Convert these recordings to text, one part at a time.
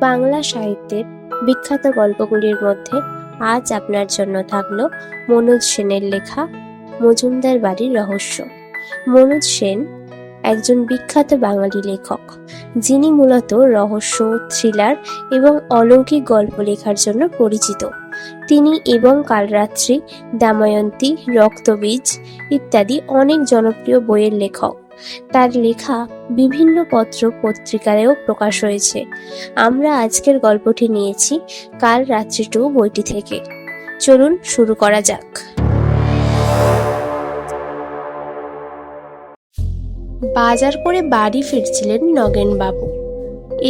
বাংলা সাহিত্যের বিখ্যাত গল্পগুলির মধ্যে আজ আপনার জন্য থাকলো মনোজ সেনের লেখা মজুমদার বাড়ির রহস্য। মনোজ সেন একজন বিখ্যাত বাঙালি লেখক, যিনি মূলত রহস্য, থ্রিলার এবং অলৌকিক গল্প লেখার জন্য পরিচিত। তিনি এবং কালরাত্রি, দময়ন্তী, রক্তবীজ ইত্যাদি অনেক জনপ্রিয় বইয়ের লেখক। তার লেখা বিভিন্ন পত্র পত্রিকায়ও প্রকাশ হয়েছে। আমরা আজকের গল্পটি নিয়েছি কাল রাত্রি 2 বইটি থেকে। চলুন শুরু করা যাক। বাজার করে বাড়ি ফিরছিলেন নগেনবাবু।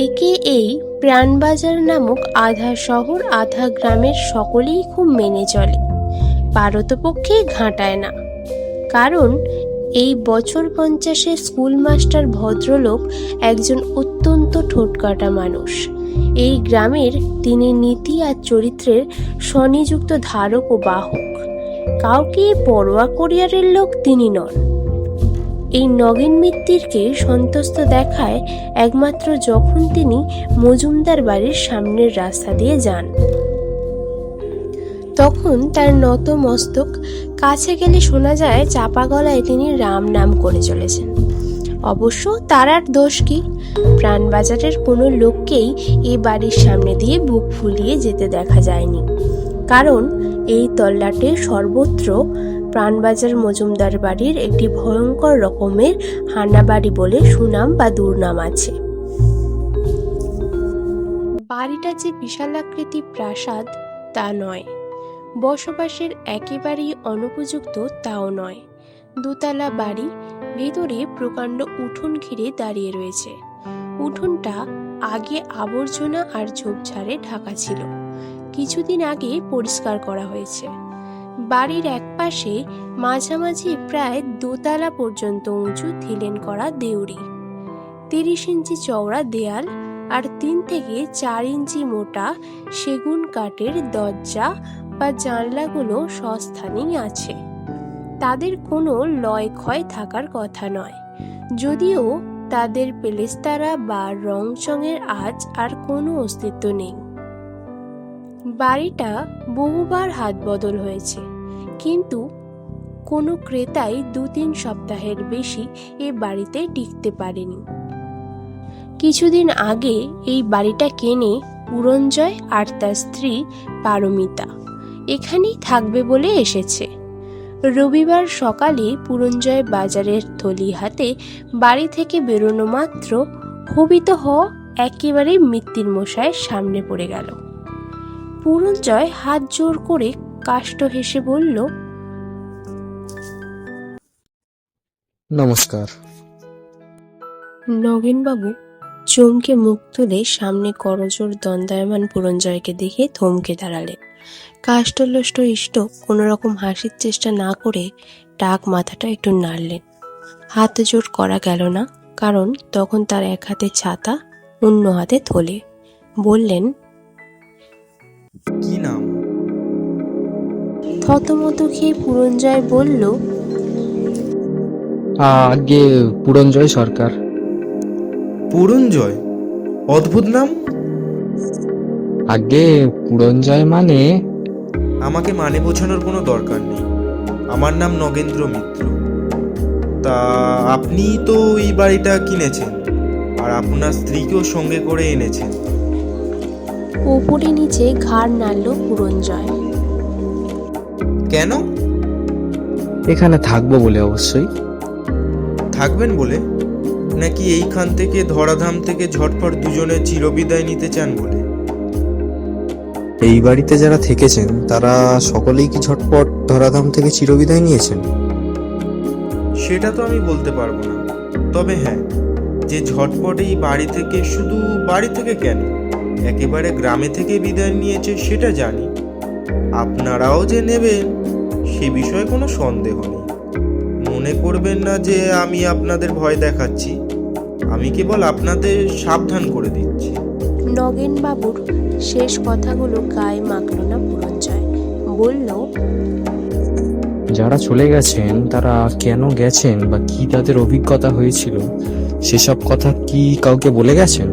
একে এই প্রাণবাজার নামক আধা শহর আধা গ্রামের সকলেই খুব মেনে চলে, পারতপক্ষে ঘাঁটায় না। কারণ এই বছর 50-এর স্কুল মাস্টার ভদ্রলোক একজন অত্যন্ত ঠোঁটকাটা মানুষ। এই গ্রামের তিনি নীতি আর চরিত্রের স্বনিযুক্ত ধারক ও বাহক। কাউকে পরোয়া করিয়ারের লোক তিনি নন। এই নগেন মিত্তিরকে সন্তুষ্ট দেখায় একমাত্র যখন তিনি মজুমদার বাড়ির সামনের রাস্তা দিয়ে যান। তখন তার নত মস্তক, কাছে গেলে শোনা যায় চাপা গলায় তিনি রাম নাম করে চলেছেন। অবশ্য তার আর দোষ কি? প্রাণবাজারের কোনো লোককেই এই বাড়ির সামনে দিয়ে বুক ফুলিয়ে যেতে দেখা যায়নি। কারণ এই তল্লাটে সর্বত্র প্রাণবাজার মজুমদার বাড়ির একটি ভয়ঙ্কর রকমের হানাবাড়ি বলে সুনাম বা দুর্নাম আছে। বাড়িটা যে বিশালাকৃতি প্রাসাদ তা নয়, বসবাসের একেবারেই অনুপযুক্ত তাও নয়। দোতলা বাড়ি, ভেতরে প্রকাণ্ড উঠোন ঘিরে দাঁড়িয়ে রয়েছে। উঠোনটা আগে আবর্জনা আর ঝোপঝাড়ে ঢাকা ছিল, কিছুদিন আগে পরিষ্কার করা হয়েছে। বাড়ির একপাশে মাঝামাঝি প্রায় দোতলা পর্যন্ত উঁচু ধিলেন করা দেউড়ি, 30 ইঞ্চি চওড়া দেয়াল আর 3 থেকে 4 ইঞ্চি মোটা সেগুন কাঠের দরজা বা জানলাগুলো সস্থানেই আছে। তাদের কোনো লয় ক্ষয় থাকার কথা নয়, যদিও তাদের পেলেস্তারা বা রংচঙের আজ আর কোনো অস্তিত্ব নেই। বাড়িটা বহুবার হাত বদল হয়েছে, কিন্তু কোনো ক্রেতাই 2-3 সপ্তাহের বেশি এ বাড়িতে টিকতে পারেনি। কিছুদিন আগে এই বাড়িটা কেনে পুরঞ্জয় আর তার স্ত্রী পারমিতা। এখানেই থাকবে বলে এসেছে। রবিবার সকালে পুরঞ্জয় বাজারের থলি হাতে বাড়ি থেকে বেরোনো মাত্র হবিত একেবারে মিত্তির মশাইয়ের সামনে পড়ে গেল। পুরঞ্জয় হাত জোর করে কাষ্ঠ হেসে বলল, নমস্কার। নগেনবাবু চমকে মুখ তুলে সামনে করজোড় দণ্ডায়মান পুরঞ্জয়কে দেখে থমকে দাঁড়ালেন। কাষ্ঠলষ্ট ইষ্ট কোনো রকম হাসির চেষ্টা না করে টাক মাথাটা একটু নাড়লেন। হাত জোর করা গেল না, কারণ তখন তার এক হাতে ছাতা, অন্য হাতে থলে। বললেন, কি নাম? থতমত খেয়ে পুরঞ্জয় বলল, আগে পুরঞ্জয় সরকার। পুরঞ্জয়? অদ্ভুত নাম। আগে পুরঞ্জয় মানে? আমাকে মানে বোঝানোর কোনো দরকার নেই। আমার নাম নগেন্দ্র মিত্র। তা আপনি তো এই বাড়িটা কিনেছেন আর আপনার স্ত্রীকেও সঙ্গে করে এনেছেন। ওপরে নিচে ঘাড় নাড়ল পুরঞ্জয়। কেন? এখানে থাকবো বলে। অবশ্যই। থাকবেন বলে? নাকি এইখান থেকে ধরাধাম থেকে ঝটপট দুজনে চিরবিদায় নিতে চান বলে? এই বাড়িতে যারা থেকেছেন তারা সকলেই কি ঝটপট ধরাধাম থেকে চিরবিদায় নিয়েছেন? সেটা তো আমি বলতে পারবো না। তবে হ্যাঁ, যে ঝটপট এই বাড়ি থেকে, শুধু বাড়ি থেকে কেন, একেবারে গ্রামে থেকে বিদায় নিয়েছে সেটা জানি। আপনারাও যে নেবেন সে বিষয়ে কোনো সন্দেহ নেই। মনে করবেন না যে আমি আপনাদের ভয় দেখাচ্ছি, আমি কেবল আপনাদের সাবধান করে দিচ্ছি। নগেনবাবুর শেষ কথাগুলো গায়ে মাখল না পুরঞ্জয়। বলল, যারা চলে গেছেন তারা কেন গেছেন বা কি তাদের অভিজ্ঞতা হয়েছিল সেসব কথা কি কাউকে বলে গেছেন?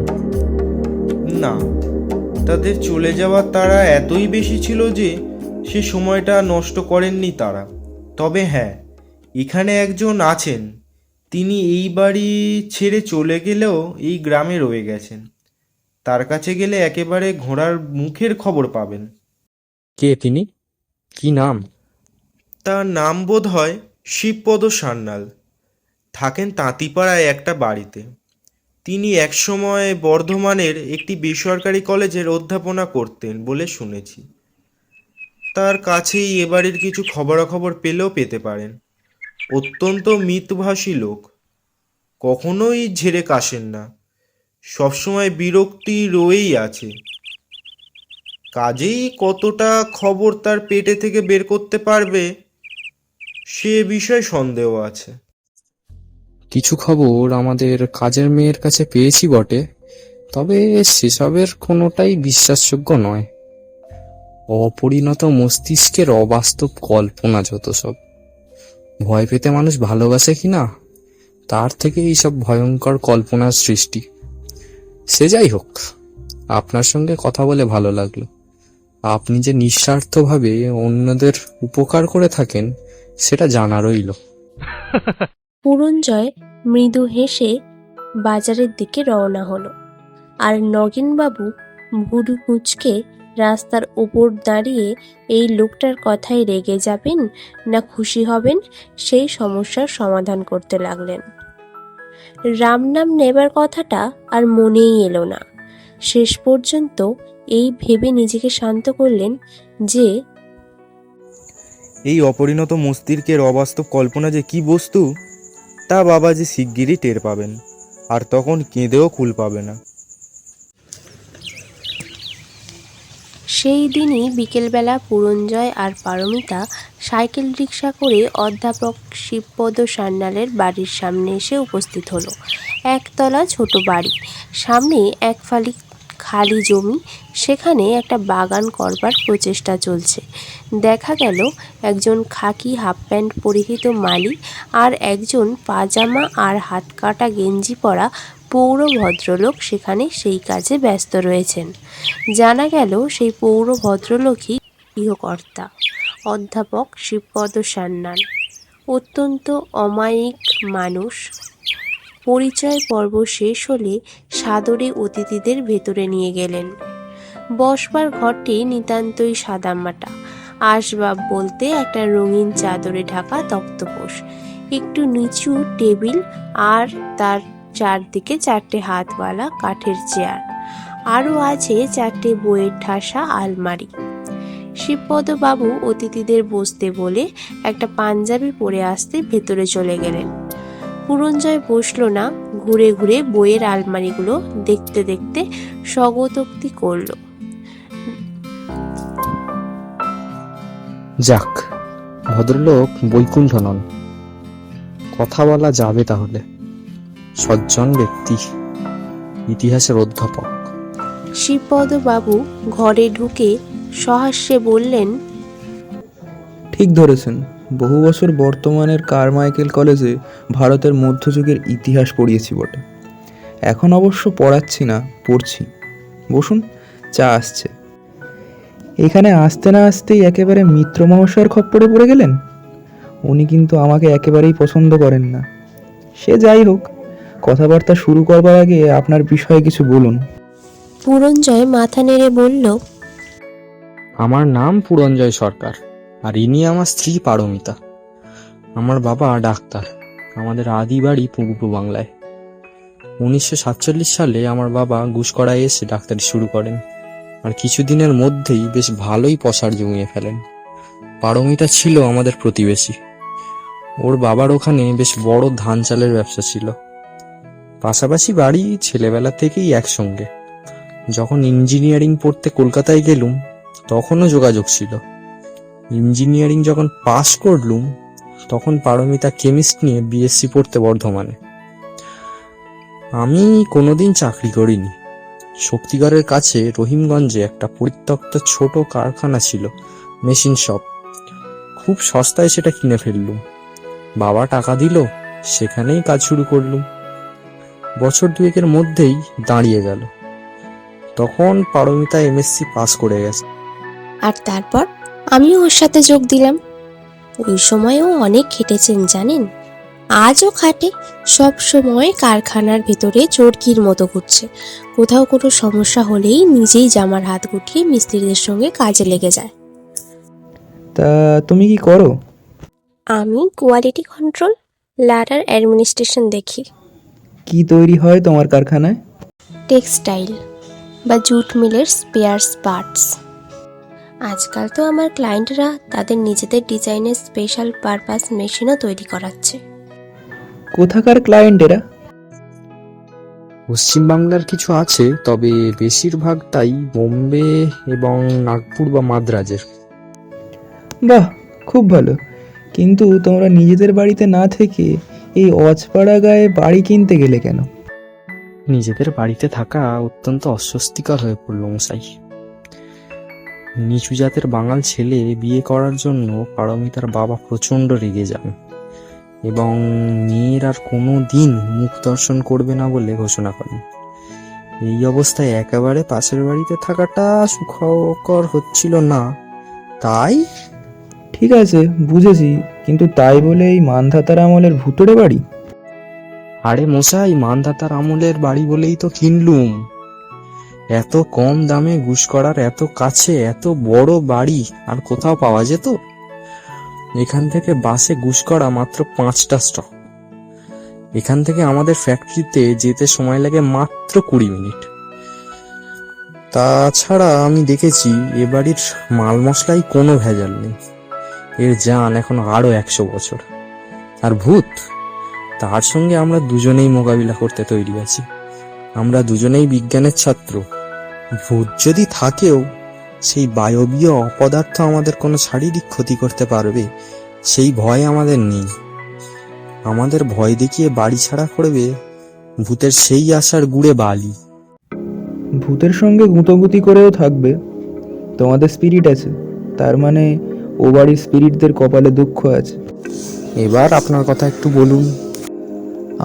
না, তাদের চলে যাওয়ার তাড়া এতই বেশি ছিল যে সে সময়টা নষ্ট করেননি তারা। তবে হ্যাঁ, এখানে একজন আছেন, তিনি এই বাড়ি ছেড়ে চলে গেলেও এই গ্রামে রয়ে গেছেন। তার কাছে গেলে একেবারে ঘোড়ার মুখের খবর পাবেন। কে তিনি? কি নাম? তার নাম বোধ হয় শিবপদ সান্যাল। থাকেন তাঁতিপাড়ায় একটা বাড়িতে। তিনি একসময় বর্ধমানের একটি বেসরকারি কলেজের অধ্যাপনা করতেন বলে শুনেছি। তার কাছেই এ বাড়ির কিছু খবরাখবর পেলেও পেতে পারেন। অত্যন্ত মিতভাষী লোক, কখনোই ঝেড়ে কাশেন না, সবসময় বিরক্তি রয়েই আছে। কাজেই কতটা খবর তার পেটে থেকে বের করতে পারবে সে বিষয়ে সন্দেহ আছে। কিছু খবর আমাদের কাজের মেয়ের কাছে পেয়েছি বটে, তবে সেসবের কোনোটাই বিশ্বাসযোগ্য নয়। অপরিণত মস্তিষ্কের অবাস্তব কল্পনা যত সব। ভয় পেতে মানুষ ভালোবাসে কিনা, তার থেকে এইসব ভয়ঙ্কর কল্পনার সৃষ্টি। সে যাই হোক, আপনার সঙ্গে কথা বলে ভালো লাগলো। আপনি যে নিঃস্বার্থভাবে অন্যদের উপকার করে থাকেন সেটা জানা রইল। পুরঞ্জয় মৃদু হেসে বাজারের দিকে রওনা হলো। আর নগেনবাবু ভুরু কুঁচকে রাস্তার ওপর দাঁড়িয়ে এই লোকটার কথায় রেগে যাবেন না খুশি হবেন সেই সমস্যার সমাধান করতে লাগলেন। রাম নাম নেবার কথাটা আর মনেই এলো না। শেষ পর্যন্ত এই ভেবে নিজেকে শান্ত করলেন যে এই অপরিণত মস্তিষ্কের অবাস্তব কল্পনা যে কি বস্তু তা বাবাজি শিগগিরই টের পাবেন, আর তখন কেঁদেও কুল পাবে না। সেই দিনই বিকেলবেলা পুরঞ্জয় আর পারমিতা সাইকেল রিক্সা করে অধ্যাপক শিবপদ সান্যালের বাড়ির সামনে এসে উপস্থিত হলো। একতলা ছোট বাড়ি, সামনে এক ফালি খালি জমি, সেখানে একটা বাগান করবার প্রচেষ্টা চলছে। দেখা গেল একজন খাকি হাফ প্যান্ট পরিহিত মালি আর একজন পাজামা আর হাতকাটা গেঞ্জি পরা পৌর ভদ্রলোক সেখানে সেই কাজে ব্যস্ত রয়েছেন। জানা গেল সেই পৌর ভদ্রলোকই গৃহকর্তা, অধ্যাপক শিবপদ সান্যাল। অত্যন্ত অমায়িক মানুষ। পরিচয় পর্ব শেষ হলে সাদরে অতিথিদের ভেতরে নিয়ে গেলেন। বসবার ঘরটি নিতান্তই সাদামাটা। আসবাব বলতে একটা রঙিন চাদরে ঢাকা তক্তপোষ, একটু নিচু টেবিল আর তার চারদিকে চারটে হাতওয়ালা কাঠের চেয়ার, আরও আছে চারটে বইয়ের ঠাসা আলমারি। শিবপদবাবু অতিথিদের বসতে বলে একটা পাঞ্জাবি পরে আসতে ভেতরে চলে গেলেন। পুরঞ্জয় বসল না, ঘুরে ঘুরে বইয়ের আলমারিগুলো দেখতে দেখতে স্বগতোক্তি করল। যাক, ভদ্রলোক বৈকুণ্ঠ নন, কথা বলা যাবে তাহলে। সজ্জন ব্যক্তি, ইতিহাসের অধ্যাপক। শিবপদবাবু ঘরে ঢুকে সহাস্যে বললেন, ঠিক ধরেছেন। বহু বছর বর্তমানের কারমাইকেল কলেজে ভারতের মধ্যযুগের ইতিহাস পড়িয়েছি বটে। এখন অবশ্য পড়াচ্ছি না, পড়ছি। বসুন, চা আসছে। এখানে আসতে না আসতেই একেবারে মিত্র মহাশয়ের খপ্পরে পড়ে গেলেন। উনি কিন্তু আমাকে একেবারেই পছন্দ করেন না। সে যাই হোক, কথাবার্তা শুরু করবার আগে আপনার বিষয়ে কিছু বলুন। পুরঞ্জয় মাথা নেড়ে বলল, আমার নাম পুরঞ্জয় সরকার, আর ইনি আমার স্ত্রী পারমিতা। আমার বাবা ডাক্তার। আমাদের আদি বাড়ি পূর্ব বাংলায়। 1947 সালে আমার বাবা গুসকরায় এসে ডাক্তারি শুরু করেন, আর কিছুদিনের মধ্যেই বেশ ভালোই পসার জমিয়ে ফেলেন। পারমিতা ছিল আমাদের প্রতিবেশী। ওর বাবার ওখানে বেশ বড় ধান চালের ব্যবসা ছিল। পাশাপাশি বাড়ি, ছেলেবেলা থেকেই একসঙ্গে। যখন ইঞ্জিনিয়ারিং পড়তে কলকাতায় গেলুম তখনও যোগাযোগ ছিল। ইঞ্জিনিয়ারিং যখন পাশ করলুম তখন পারমিতা কেমিস্ট নিয়ে বিএসসি পড়তে বর্ধমানে। আমি কোনোদিন চাকরি করিনি। শক্তিগড়ের কাছে রহিমগঞ্জে একটা পরিত্যক্ত ছোট কারখানা ছিল, মেশিন শপ। খুব সস্তায় সেটা কিনে ফেললুম। বাবা টাকা দিল, সেখানেই কাজ শুরু করলুম। বছর দুয়েকের মধ্যেই দাঁড়িয়ে গেল। তখন পারমিতা এমএসসি পাস করে গেছে। আর তারপর আমিও ওর সাথে যোগ দিলাম। ওই সময়ও অনেক খেটেছেন জানেন, আজও খাটে। সব সময় কারখানার ভেতরে চোরকির মতো ঘুরছে। কোথাও কোনো সমস্যা হলেই নিজেই জামার হাত গুটিয়ে মিস্ত্রিদের সঙ্গে কাজে লেগে যায়। তা তুমি কি করো? আমি কোয়ালিটি কন্ট্রোল, ল্যাডার অ্যাডমিনিস্ট্রেশন দেখি। কি তৈরি হয় তোমার কারখানায়? টেক্সটাইল বা জুট মিলের স্পেয়ার্স পার্টস। আজকাল তো আমার ক্লায়েন্টরা তাদের নিজেদের ডিজাইনের স্পেশাল পারপাস মেশিনও তৈরি করাচ্ছে। কোথাকার ক্লায়েন্ট এরা? পশ্চিমবাংলার কিছু আছে, তবে বেশিরভাগটাই বোম্বে এবং নাগপুর বা মাদ্রাজের। বাহ, খুব ভালো। কিন্তু তোমরা নিজেদের বাড়িতে না থেকে এই অজপাড়া গায়ে বাড়ি কিনতে গেলে কেন? নিজেদের বাড়িতে থাকা অত্যন্ত অস্বস্তিকর হয়ে পড়ল মশাই। নিচু জাতের বাঙাল ছেলে বিয়ে করার জন্য পারমিতার বাবা প্রচণ্ড রেগে যান এবং মেয়ের আর কোনো দিন মুখ দর্শন করবে না বলে ঘোষণা করেন। এই অবস্থায় একেবারে পাশের বাড়িতে থাকাটা সুখকর হচ্ছিল না, তাই ঠিক আছে, বুঝেছি, কিন্তু তাই বলে এই মানধাতার আমলের ভুতুড়ে বাড়ি? আরে মশাই, মানধাতার আমলের বাড়ি বলেই তো কিনলুম। এত কম দামে গুসকরার এত কাছে এত বড় বাড়ি আর কোথাও পাওয়া যেত? এখান থেকে বাসে গুসকরা মাত্র 5টা স্টপ। এখান থেকে আমাদের ফ্যাক্টরিতে যেতে সময় লাগে মাত্র 20 মিনিট। তাছাড়া আমি দেখেছি এ বাড়ির মাল মশলাই কোনো ভেজাল নেই। এর জান এখন আরো 100 বছর। আর ভূত, তার সঙ্গে আমরা দুজনেই মোকাবিলা করতে তৈরি আছি। আমরা দুজনেই বিজ্ঞানের ছাত্র। ভূত যদি থাকেও সেই বায়বীয় অপদার্থ আমাদের কোনো শারীরিক ক্ষতি করতে পারবে সেই ভয় আমাদের নেই। আমাদের ভয় দেখিয়ে বাড়ি ছাড়া করবে ভূতের সেই আশার গুড়ে বালি। ভূতের সঙ্গে গুঁতোগুতি করেও থাকবে? তোমাদের স্পিরিট আছে, তার মানে ও বাড়ির স্পিরিটদের কপালে দুঃখ আছে। এবার আপনার কথা একটু বলুন।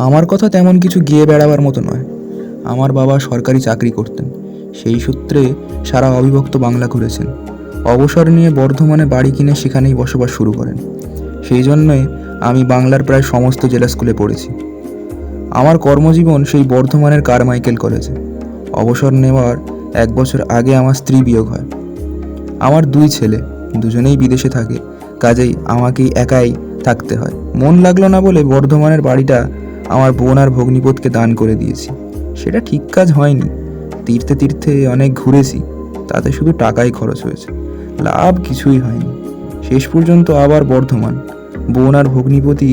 আমার কথা তেমন কিছু গিয়ে বেড়াবার মতো নয়। আমার বাবা সরকারি চাকরি করতেন, সেই সূত্রে সারা অবিভক্ত বাংলা ঘুরেছেন। অবসর নিয়ে বর্ধমানে বাড়ি কিনে সেখানেই বসবাস শুরু করেন। সেই জন্যই আমি বাংলার প্রায় সমস্ত জেলা স্কুলে পড়েছি। আমার কর্মজীবন সেই বর্ধমানের কারমাইকেল কলেজে। অবসর নেওয়ার 1 বছর আগে আমার স্ত্রী বিয়োগ হয়। আমার 2 ছেলে, দুজনেই বিদেশে থাকে, কাজেই আমাকেই একাই থাকতে হয়। মন লাগলো না বলে বর্ধমানের বাড়িটা আমার বোন আর ভগ্নিপতিকে দান করে দিয়েছি। সেটা ঠিক কাজ হয়নি। তীর্থে তীর্থে অনেক ঘুরেছি, তাতে শুধু টাকাই খরচ হয়েছে, লাভ কিছুই হয়নি। শেষ পর্যন্ত আবার বর্ধমান। বোন আর ভগ্নিপতি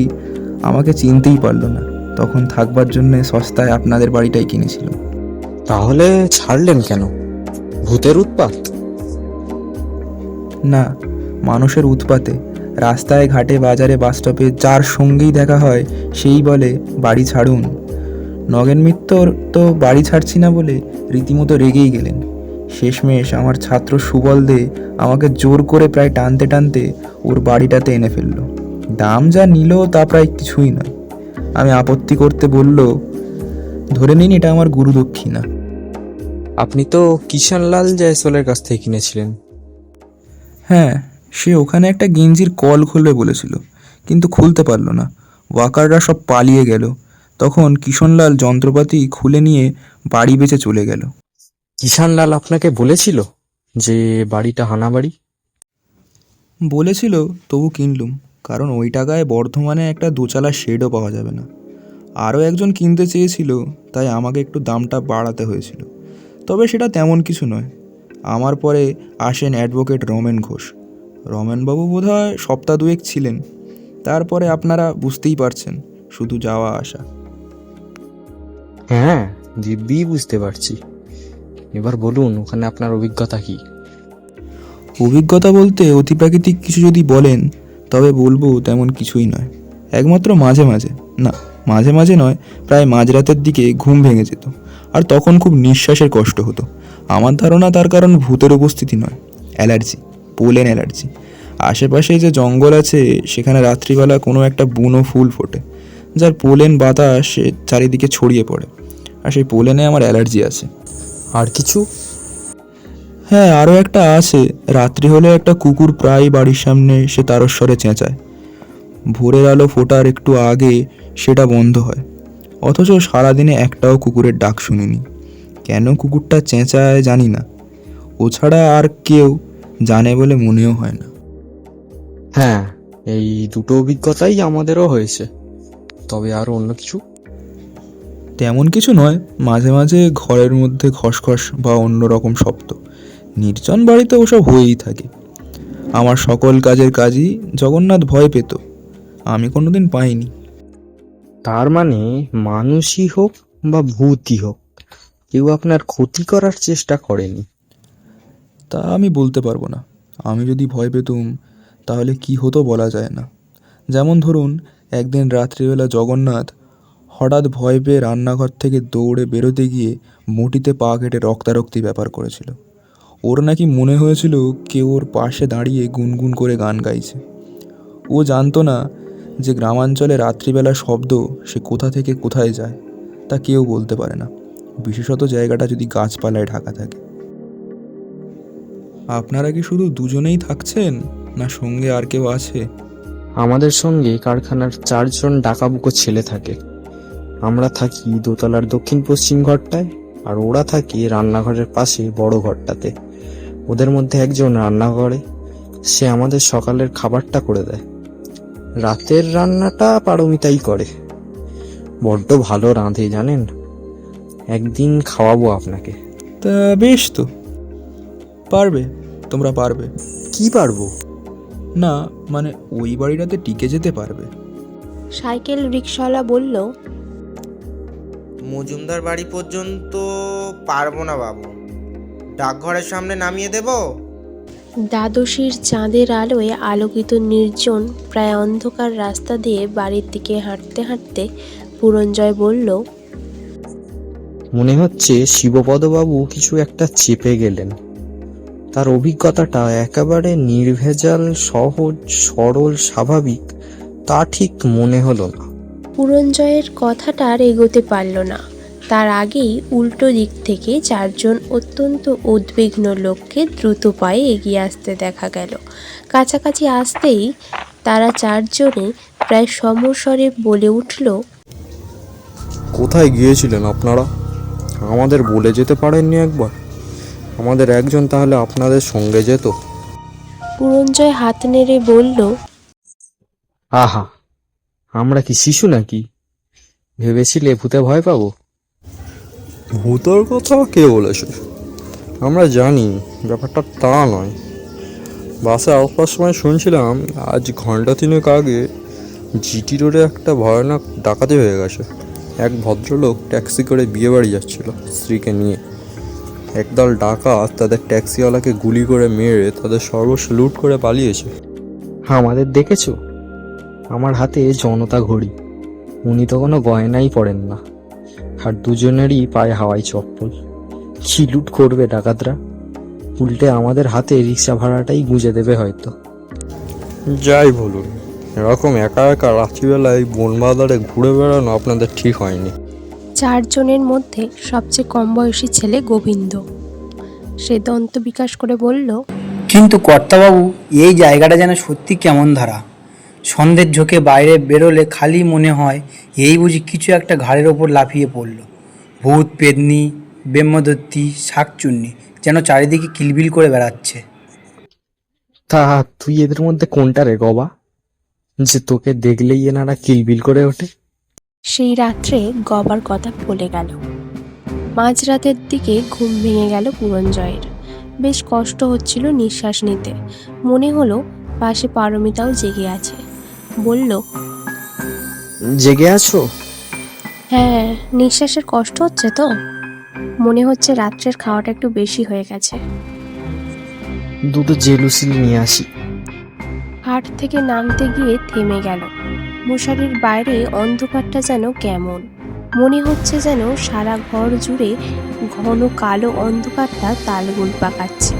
আমাকে চিনতেই পারলো না, তখন থাকবার জন্যে সস্তায় আপনাদের বাড়িটাই কিনেছিল। তাহলে ছাড়লেন কেন? ভূতের উৎপাত? না, মানুষের উৎপাতে রাস্তায় ঘাটে বাজারে বাসস্টপে যার সঙ্গেই দেখা হয় সেই বলে বাড়ি ছাড়ুন। নগেন মিত্তর তো বাড়ি ছাড়ছি না বলে রীতিমতো রেগেই গেলেন। শেষমেশ আমার ছাত্র সুবল দে আমাকে জোর করে প্রায় টানতে টানতে ওর বাড়িটাতে এনে ফেলল। দাম যা নিল তা প্রায় কিছুই নয়। আমি আপত্তি করতে বলল, ধরে নিন এটা আমার গুরু দক্ষিণা। আপনি তো কিষানলাল জয়সওয়ালের কাছ থেকে কিনেছিলেন। হ্যাঁ, সে ওখানে একটা গেঞ্জির কল খুলবে বলেছিল, কিন্তু খুলতে পারল না। ওয়াকাররা সব পালিয়ে গেল। তখন কিষণলাল যন্ত্রপাতি খুলে নিয়ে বাড়ি বেচে চলে গেল। কিষানলাল আপনাকে বলেছিল যে বাড়িটা হানা বাড়ি? বলেছিল, তবু কিনলুম, কারণ ওই টাকায় বর্ধমানে একটা 2 চালা শেডও পাওয়া যাবে না। আরও একজন কিনতে চেয়েছিল, তাই আমাকে একটু দামটা বাড়াতে হয়েছিল। তবে সেটা তেমন কিছু নয়। আমার পরে আসেন অ্যাডভোকেট রমেন ঘোষ। রমেনবাবু বোধহয় সপ্তাহ 2 ছিলেন। তারপরে আপনারা বুঝতেই পারছেন, শুধু যাওয়া আসা। হ্যাঁ, দিব্যি বুঝতে পারছি। এবার বলুন, ওখানে আপনার অভিজ্ঞতা কি? অভিজ্ঞতা বলতে অতিপ্রাকৃতিক কিছু যদি বলেন তবে বলবো তেমন কিছুই নয়। একমাত্র মাঝে মাঝে, না মাঝে মাঝে নয়, প্রায় মাঝরাতের দিকে ঘুম ভেঙে যেত, আর তখন খুব নিঃশ্বাসের কষ্ট হতো। আমার ধারণা তার কারণ ভূতের উপস্থিতি নয়, অ্যালার্জি, পোলেন অ্যালার্জি। আশেপাশে যে জঙ্গল আছে সেখানে রাত্রিবেলা কোনো একটা বুনো ফুল ফোটে, যার পোলেন বাতাস চারিদিকে ছড়িয়ে পড়ে, আর সেই পোলেনে আমার অ্যালার্জি আছে। আর কিছু? হ্যাঁ, আরও একটা আছে। রাত্রি হলে একটা কুকুর প্রায় বাড়ির সামনে সে তারস্বরে চেঁচায়। ভোরের আলো ফোটার একটু আগে সেটা বন্ধ হয়, অথচ সারাদিনে একটাও কুকুরের ডাক শুনিনি। কেন কুকুরটা চেঁচায় জানি না, ও ছাড়া আর কেউ জানে বলে মনেও হয় না। হ্যাঁ, এই দুটো অভিজ্ঞতাই আমাদেরও হয়েছে। তবে আর অন্য কিছু? তেমন কিছু নয়, মাঝে মাঝে ঘরের মধ্যে খসখস বা অন্যরকম শব্দ। নির্জন বাড়িতে ওসব হয়েই থাকে। আমার সকল কাজের কাজই জগন্নাথ ভয় পেত, আমি কোনোদিন পাইনি। তার মানে মানুষই হোক বা ভূতই হোক, কেউ আপনার ক্ষতি করার চেষ্টা করেনি। তা আমি বলতে পারবো না। আমি যদি ভয় পেতুম তাহলে কি হতো বলা যায় না। যেমন ধরুন, একদিন রাত্রিবেলা জগন্নাথ হঠাৎ ভয় পেয়ে রান্নাঘর থেকে দৌড়ে বেরোতে গিয়ে মুঠিতে পা কেটে রক্তারক্তি ব্যাপার করেছিল। ওর নাকি মনে হয়েছিল কেউ ওর পাশে দাঁড়িয়ে গুনগুন করে গান গাইছে। ও জানতো না যে গ্রামাঞ্চলে রাত্রিবেলা শব্দ সে কোথা থেকে কোথায় যায় তা কেউ বলতে পারে না, বিশেষত জায়গাটা যদি গাছপালায় ঢাকা থাকে। আপনারা কি শুধু দুজনেই থাকছেন, না সঙ্গে আর কেউ আছে? আমাদের সঙ্গে কারখানার 4 জন ডাকাবুকো ছেলে থাকে। আমরা থাকি দোতলার দক্ষিণ পশ্চিম ঘরটায়, আর ওরা থাকে রান্নাঘরের পাশে বড় ঘরটাতে। ওদের মধ্যে একজন রান্না করে, সে আমাদের সকালের খাবারটা করে দেয়। রাতের রান্নাটা পারমিতাই করে। বড্ড ভালো রাঁধে জানেন, একদিন খাওয়াবো আপনাকে। তা বেশ তো, পারবে, তোমরা পারবে। কি পারবো? না মানে ওই বাড়িটাতে টিকে যেতে পারবে। সাইকেল রিকশাওয়ালা বলল, মজুমদার বাড়ি পর্যন্ত পারবো না বাবু, ডাকঘরের সামনে নামিয়ে দেব। দ্বাদশীর চাঁদের আলোয় আলোকিত নির্জন প্রায় অন্ধকার রাস্তা দিয়ে বাড়ির দিকে হাঁটতে হাঁটতে পুরঞ্জয় বলল, মনে হচ্ছে শিবপদবাবু কিছু একটা চেপে গেলেন। তার অভিজ্ঞতাটা একেবারে নির্ভেজাল, সহজ, সরল, স্বাভাবিক তা ঠিক মনে হলো না। পুরঞ্জয়ের কথাটা আর এগোতে পারল না। তার আগেই উল্টো দিক থেকে 4 জন অত্যন্ত উদ্বিগ্ন লোককে দ্রুত পায়ে এগিয়ে আসতে দেখা গেল। কাছাকাছি আসতেই তারা 4 জনে প্রায় সমস্বরে বলে উঠল, কোথায় গিয়েছিলেন আপনারা? আমাদের বলে যেতে পারেননি একবার? আমাদের একজন তাহলে আপনাদের সঙ্গে যেত। পুরঞ্জয় হাত নেড়ে বলল, আহা, আমরা কি শিশু নাকি? ভেবেছিলে ভূতে ভয় পাবো? ভূতের কথা কে বলেছে? আমরা জানি ব্যাপারটা তা নয়। বাসে আসবার সময় শুনছিলাম আজ ঘন্টা 3 আগে জিটি রোডে একটা ভয়ানক ডাকাতি হয়ে গেছে। এক ভদ্রলোক ট্যাক্সি করে বিয়ে বাড়ি যাচ্ছিল স্ত্রীকে নিয়ে। একদল ডাকাত তাদের ট্যাক্সিওয়ালাকে গুলি করে মেরে তাদের সর্বস্ব লুট করে পালিয়েছে। আমাদের দেখেছো? আমার হাতে জনতা ঘড়ি, উনি তো কোনো গয়নাই পরেন না, আর দুজনেরই পায়ে হাওয়াই চপ্পল। কি লুট করবে ডাকাতরা? উল্টে আমাদের হাতে রিক্সা ভাড়াটাই গুঁজে দেবে হয়তো। যাই বলুন, এরকম একা একা রাত্রিবেলায় বন বাজারে ঘুরে বেড়ানো আপনাদের ঠিক হয়নি। 4 জনের মধ্যে সবচেয়ে কম বয়সী ছেলে গোবিন্দ। সে দন্ত বিকাশ করে বলল, কিন্তু কর্তাবাবু, এই জায়গাটা যেন সত্যি কেমন ধারা। সন্ধ্যের ঝোঁকে বাইরে বেরোলে খালি মনে হয় এই বুঝি কিছু একটা ঘাড়ের ওপর লাফিয়ে পড়ল। ভূত, পেদনি, ব্রহ্মদত্তি, শাকচুন্নি যেন চারিদিকে কিলবিল করে বেড়াচ্ছে। তা তুই এদের মধ্যে কোনটা রে গবা, যে তোকে দেখলেই এনারা কিলবিল করে ওঠে? সেই রাত্রে গবার কথা বলে গেল। মাঝরাতের দিকে ঘুম ভেঙে গেল পুরঞ্জয়ের। বেশ কষ্ট হচ্ছিল নিঃশ্বাস নিতে। মনে হলো পাশে পারমিতাও জেগে আছে। বলল, জেগে আছো? হ্যাঁ, নিঃশ্বাসের কষ্ট হচ্ছে তো। মনে হচ্ছে রাত্রের খাওয়াটা একটু বেশি হয়ে গেছে। দুটো জেলুসিল নিয়ে আসি। হাট থেকে নামতে গিয়ে থেমে গেল। মশারির বাইরে অন্ধকারটা যেন কেমন। মনে হচ্ছে যেন সারা ঘর জুড়ে ঘন কালো অন্ধকারটা তালগোল পাকাচ্ছে,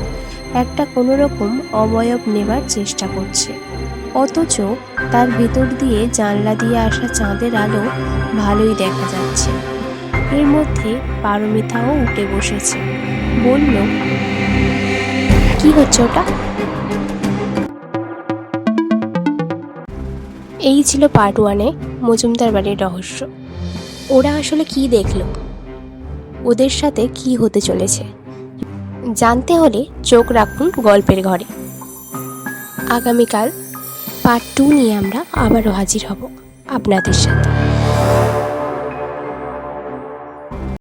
একটা কোনো রকম অবয়ব নেবার চেষ্টা করছে। অথচ তার ভেতর দিয়ে জানলা দিয়ে আসা চাঁদের আলো ভালোই দেখা যাচ্ছে। এর মধ্যে পারমিতাও উঠে বসেছে। বলল, কি হচ্ছে ওটা? এই ছিল পার্ট 1-এ মজুমদার বাড়ির রহস্য। ওরা আসলে কি দেখলো, ওদের সাথে কি হতে চলেছে জানতে হলে চোখ রাখুন গল্পের ঘরে। আগামীকাল পার্ট 2 নিয়ে আমরা আবারও হাজির হব আপনাদের সাথে।